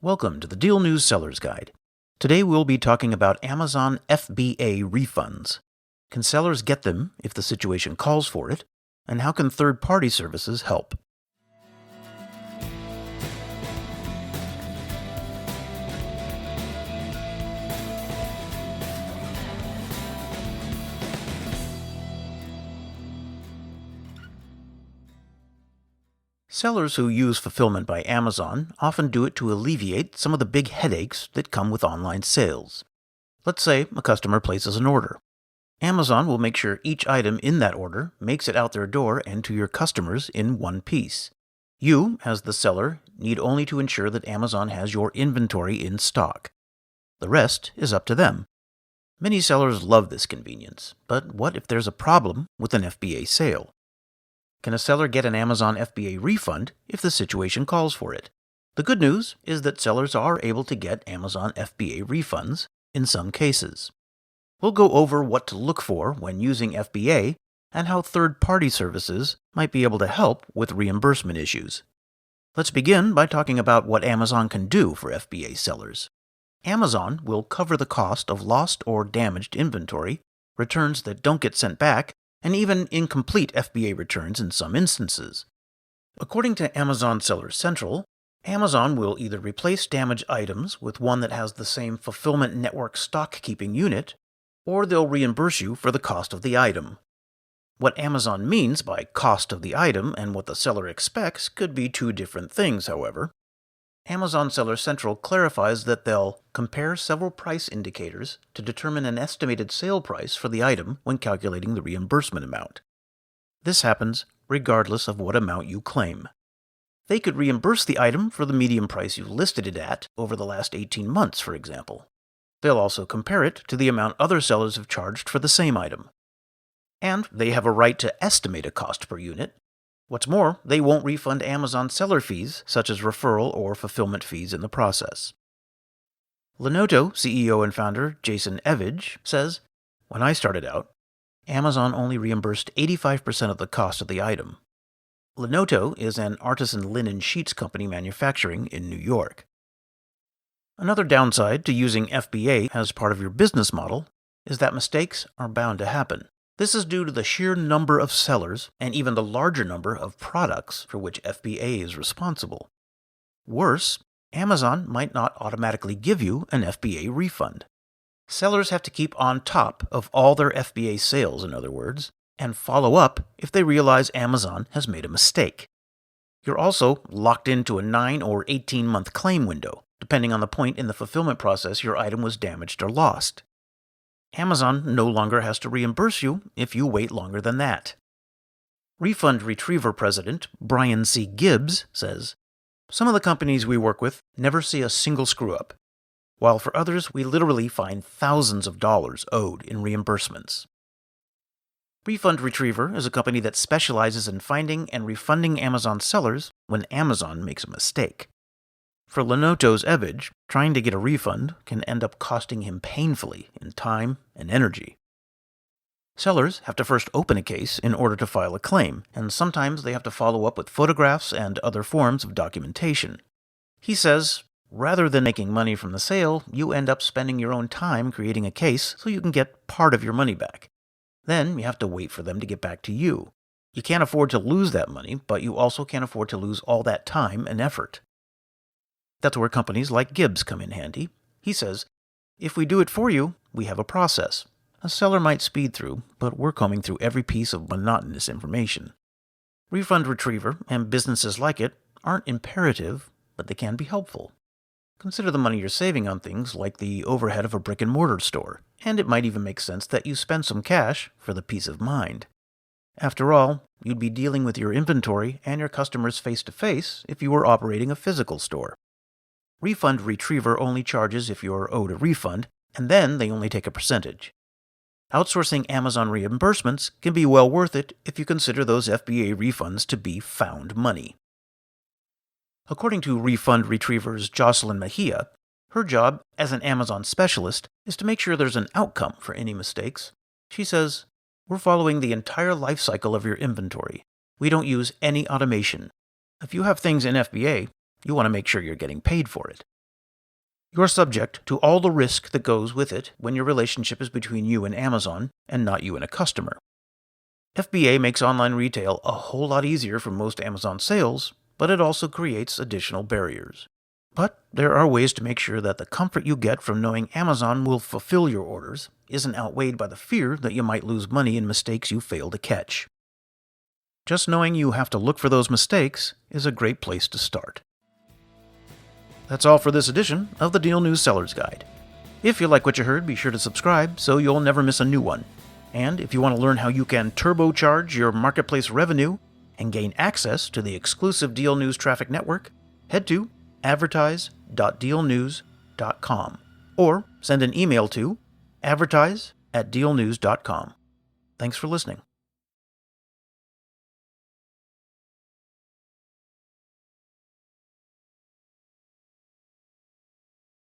Welcome to the DealNews Seller's Guide. Today we'll be talking about Amazon FBA refunds. Can sellers get them if the situation calls for it? And how can third-party services help? Sellers who use fulfillment by Amazon often do it to alleviate some of the big headaches that come with online sales. Let's say a customer places an order. Amazon will make sure each item in that order makes it out their door and to your customers in one piece. You, as the seller, need only to ensure that Amazon has your inventory in stock. The rest is up to them. Many sellers love this convenience, but what if there's a problem with an FBA sale? Can a seller get an Amazon FBA refund if the situation calls for it? The good news is that sellers are able to get Amazon FBA refunds in some cases. We'll go over what to look for when using FBA and how third-party services might be able to help with reimbursement issues. Let's begin by talking about what Amazon can do for FBA sellers. Amazon will cover the cost of lost or damaged inventory, returns that don't get sent back, and even incomplete FBA returns in some instances. According to Amazon Seller Central, Amazon will either replace damaged items with one that has the same fulfillment network stock-keeping unit, or they'll reimburse you for the cost of the item. What Amazon means by cost of the item and what the seller expects could be two different things, however. Amazon Seller Central clarifies that they'll compare several price indicators to determine an estimated sale price for the item when calculating the reimbursement amount. This happens regardless of what amount you claim. They could reimburse the item for the median price you listed it at over the last 18 months, for example. They'll also compare it to the amount other sellers have charged for the same item. And they have a right to estimate a cost per unit. What's more, they won't refund Amazon seller fees, such as referral or fulfillment fees in the process. Lenoto CEO and founder Jason Evage says, "When I started out, Amazon only reimbursed 85% of the cost of the item." Lenoto is an artisan linen sheets company manufacturing in New York. Another downside to using FBA as part of your business model is that mistakes are bound to happen. This is due to the sheer number of sellers and even the larger number of products for which FBA is responsible. Worse, Amazon might not automatically give you an FBA refund. Sellers have to keep on top of all their FBA sales, in other words, and follow up if they realize Amazon has made a mistake. You're also locked into a 9 or 18-month claim window, depending on the point in the fulfillment process your item was damaged or lost. Amazon no longer has to reimburse you if you wait longer than that. Refund Retriever President Brian C. Gibbs says, "Some of the companies we work with never see a single screw-up, while for others we literally find thousands of dollars owed in reimbursements." Refund Retriever is a company that specializes in finding and refunding Amazon sellers when Amazon makes a mistake. For Lenoto's Evage, trying to get a refund can end up costing him painfully in time and energy. Sellers have to first open a case in order to file a claim, and sometimes they have to follow up with photographs and other forms of documentation. He says, rather than making money from the sale, you end up spending your own time creating a case so you can get part of your money back. Then you have to wait for them to get back to you. You can't afford to lose that money, but you also can't afford to lose all that time and effort. That's where companies like Gibbs come in handy. He says, "If we do it for you, we have a process. A seller might speed through, but we're combing through every piece of monotonous information." Refund Retriever and businesses like it aren't imperative, but they can be helpful. Consider the money you're saving on things like the overhead of a brick-and-mortar store, and it might even make sense that you spend some cash for the peace of mind. After all, you'd be dealing with your inventory and your customers face-to-face if you were operating a physical store. Refund Retriever only charges if you're owed a refund, and then they only take a percentage. Outsourcing Amazon reimbursements can be well worth it if you consider those FBA refunds to be found money. According to Refund Retriever's Jocelyn Mejia, her job as an Amazon specialist is to make sure there's an outcome for any mistakes. She says, "We're following the entire life cycle of your inventory. We don't use any automation. If you have things in FBA, you want to make sure you're getting paid for it. You're subject to all the risk that goes with it when your relationship is between you and Amazon and not you and a customer. FBA makes online retail a whole lot easier for most Amazon sales, but it also creates additional barriers. But there are ways to make sure that the comfort you get from knowing Amazon will fulfill your orders isn't outweighed by the fear that you might lose money in mistakes you fail to catch. Just knowing you have to look for those mistakes is a great place to start. That's all for this edition of the DealNews Seller's Guide. If you like what you heard, be sure to subscribe so you'll never miss a new one. And if you want to learn how you can turbocharge your marketplace revenue and gain access to the exclusive DealNews traffic network, head to advertise.dealnews.com or send an email to advertise@dealnews.com. Thanks for listening.